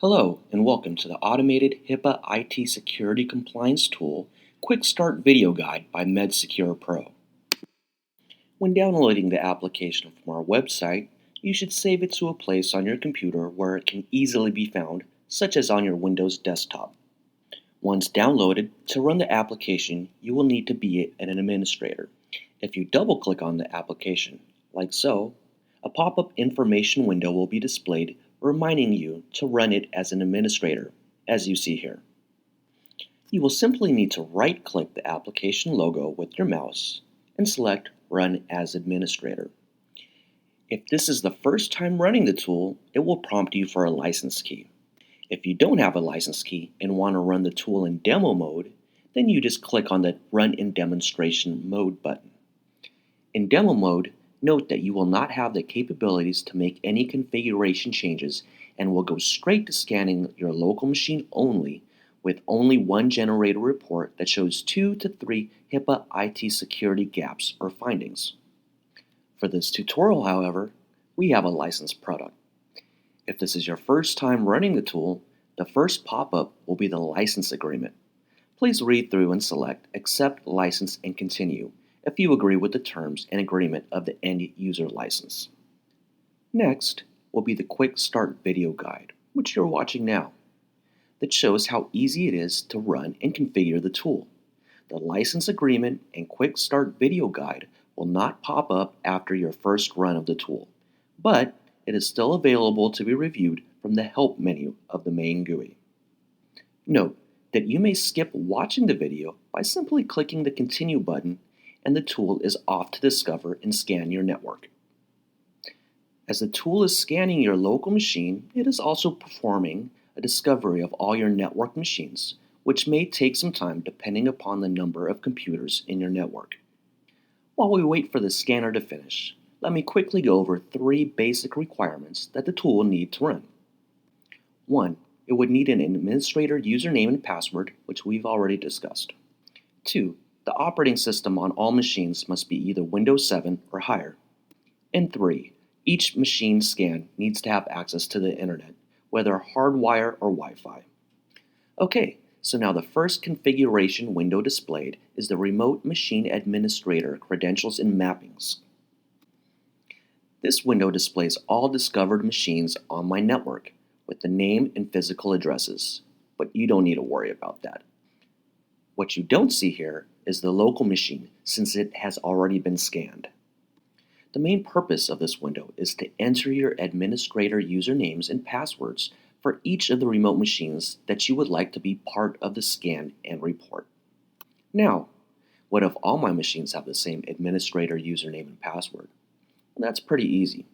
Hello, and welcome to the automated HIPAA IT security compliance tool Quick Start Video Guide by MedSecure Pro. When downloading the application from our website, you should save it to a place on your computer where it can easily be found, such as on your Windows desktop. Once downloaded, to run the application, you will need to be an administrator. If you double-click on the application, like so, a pop-up information window will be displayed reminding you to run it as an administrator, as you see here. You will simply need to right-click the application logo with your mouse and select Run as Administrator. If this is the first time running the tool, it will prompt you for a license key. If you don't have a license key and want to run the tool in demo mode, then you just click on the Run in Demonstration Mode button. In demo mode, note that you will not have the capabilities to make any configuration changes and will go straight to scanning your local machine only, with only one generated report that shows 2 to 3 HIPAA IT security gaps or findings. For this tutorial, however, we have a licensed product. If this is your first time running the tool, the first pop-up will be the license agreement. Please read through and select Accept License and Continue if you agree with the terms and agreement of the end user license. Next will be the Quick Start Video Guide, which you're watching now, that shows how easy it is to run and configure the tool. The license agreement and Quick Start Video Guide will not pop up after your first run of the tool, but it is still available to be reviewed from the Help menu of the main GUI. Note that you may skip watching the video by simply clicking the Continue button, and the tool is off to discover and scan your network. As the tool is scanning your local machine, it is also performing a discovery of all your network machines, which may take some time depending upon the number of computers in your network. While we wait for the scanner to finish, let me quickly go over 3 basic requirements that the tool will need to run. 1. It would need an administrator username and password, which we've already discussed. 2. The operating system on all machines must be either Windows 7 or higher. And 3. Each machine scan needs to have access to the internet, whether hardwire or Wi-Fi. Okay, so now the first configuration window displayed is the Remote Machine Administrator Credentials and Mappings. This window displays all discovered machines on my network with the name and physical addresses, but you don't need to worry about that. What you don't see here is the local machine, since it has already been scanned. The main purpose of this window is to enter your administrator usernames and passwords for each of the remote machines that you would like to be part of the scan and report. Now, what if all my machines have the same administrator username and password? Well, that's pretty easy.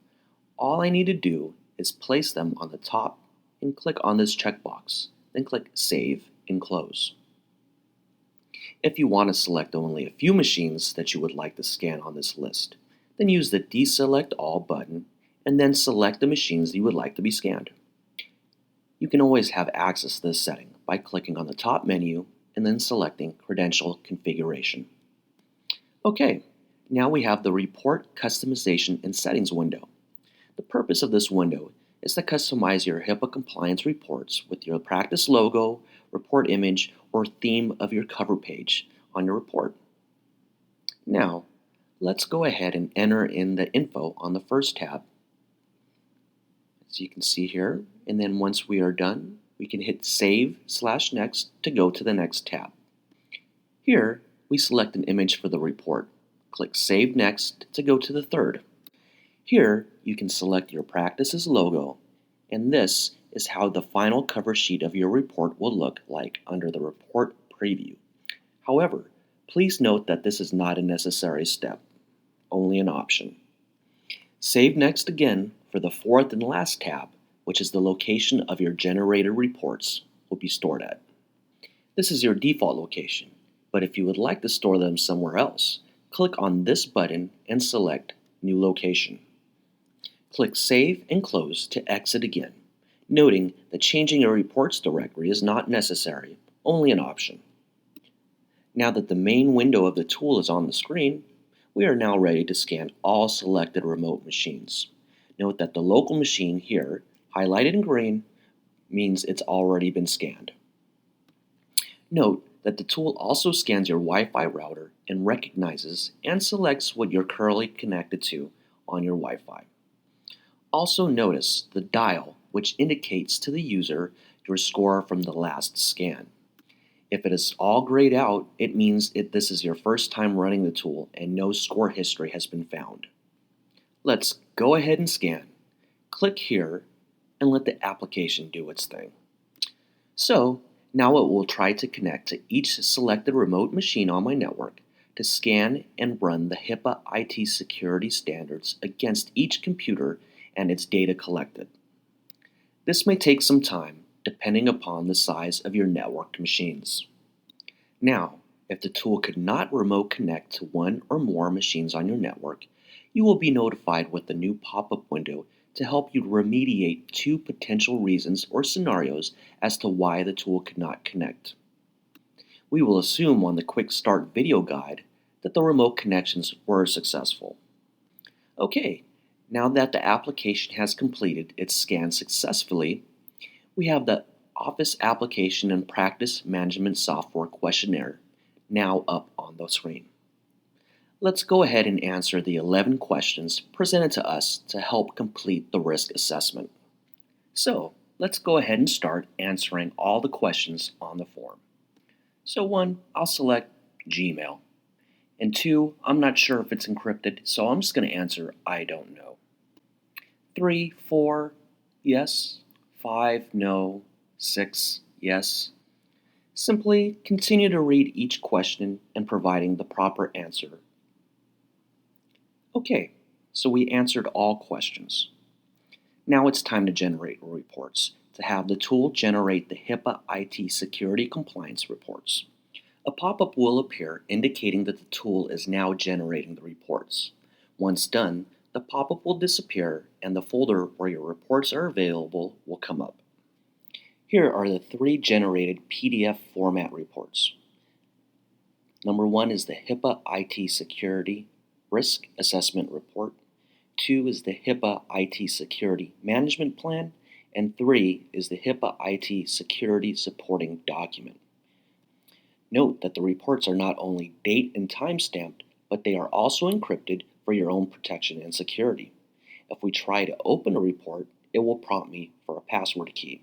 All I need to do is place them on the top and click on this checkbox, then click Save and Close. If you want to select only a few machines that you would like to scan on this list, then use the Deselect All button and then select the machines that you would like to be scanned. You can always have access to this setting by clicking on the top menu and then selecting Credential Configuration. Okay, now we have the Report Customization and Settings window. The purpose of this window is to customize your HIPAA compliance reports with your practice logo, report image, or theme of your cover page on your report. Now, let's go ahead and enter in the info on the first tab, as you can see here, and then once we are done, we can hit Save/Next to go to the next tab. Here, we select an image for the report. Click Save Next to go to the third. Here, you can select your practice's logo, and this is how the final cover sheet of your report will look like under the Report Preview. However, please note that this is not a necessary step, only an option. Save Next again for the fourth and last tab, which is the location of your generated reports will be stored at. This is your default location, but if you would like to store them somewhere else, click on this button and select New Location. Click Save and Close to exit again, noting that changing your reports directory is not necessary, only an option. Now that the main window of the tool is on the screen, we are now ready to scan all selected remote machines. Note that the local machine here, highlighted in green, means it's already been scanned. Note that the tool also scans your Wi-Fi router and recognizes and selects what you're currently connected to on your Wi-Fi. Also notice the dial, which indicates to the user your score from the last scan. If it is all grayed out, it means this is your first time running the tool and no score history has been found. Let's go ahead and scan. Click here and let the application do its thing. So, now it will try to connect to each selected remote machine on my network to scan and run the HIPAA IT security standards against each computer and its data collected. This may take some time depending upon the size of your networked machines. Now, if the tool could not remote connect to one or more machines on your network, you will be notified with a new pop-up window to help you remediate 2 potential reasons or scenarios as to why the tool could not connect. We will assume on the Quick Start video guide that the remote connections were successful. Okay, now that the application has completed its scan successfully, we have the Office Application and Practice Management Software questionnaire now up on the screen. Let's go ahead and answer the 11 questions presented to us to help complete the risk assessment. So, let's go ahead and start answering all the questions on the form. So 1, I'll select Gmail. And 2, I'm not sure if it's encrypted, so I'm just going to answer I don't know. 3, 4, yes. 5, no. 6, yes. Simply continue to read each question and providing the proper answer. Okay, so we answered all questions. Now it's time to generate reports, to have the tool generate the HIPAA IT security compliance reports. A pop-up will appear indicating that the tool is now generating the reports. Once done, the pop-up will disappear and the folder where your reports are available will come up. Here are the 3 generated PDF format reports. Number 1 is the HIPAA IT Security Risk Assessment Report. 2 is the HIPAA IT Security Management Plan. And 3 is the HIPAA IT Security Supporting Document. Note that the reports are not only date and time stamped, but they are also encrypted for your own protection and security. If we try to open a report, it will prompt me for a password key.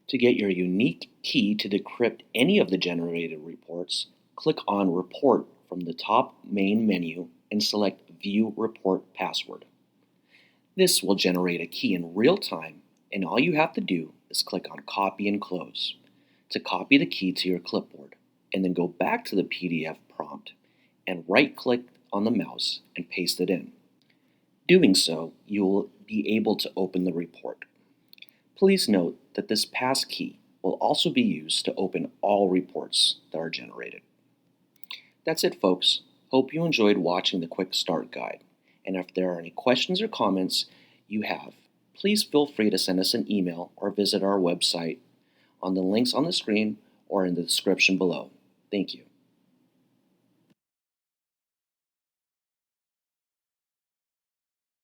To get your unique key to decrypt any of the generated reports, click on Report from the top main menu and select View Report Password. This will generate a key in real time, and all you have to do is click on Copy and Close to copy the key to your clipboard, and then go back to the PDF prompt and right-click on the mouse and paste it in. Doing so, you will be able to open the report. Please note that this passkey will also be used to open all reports that are generated. That's it, folks. Hope you enjoyed watching the Quick Start Guide. And if there are any questions or comments you have, please feel free to send us an email or visit our website on the links on the screen or in the description below. Thank you.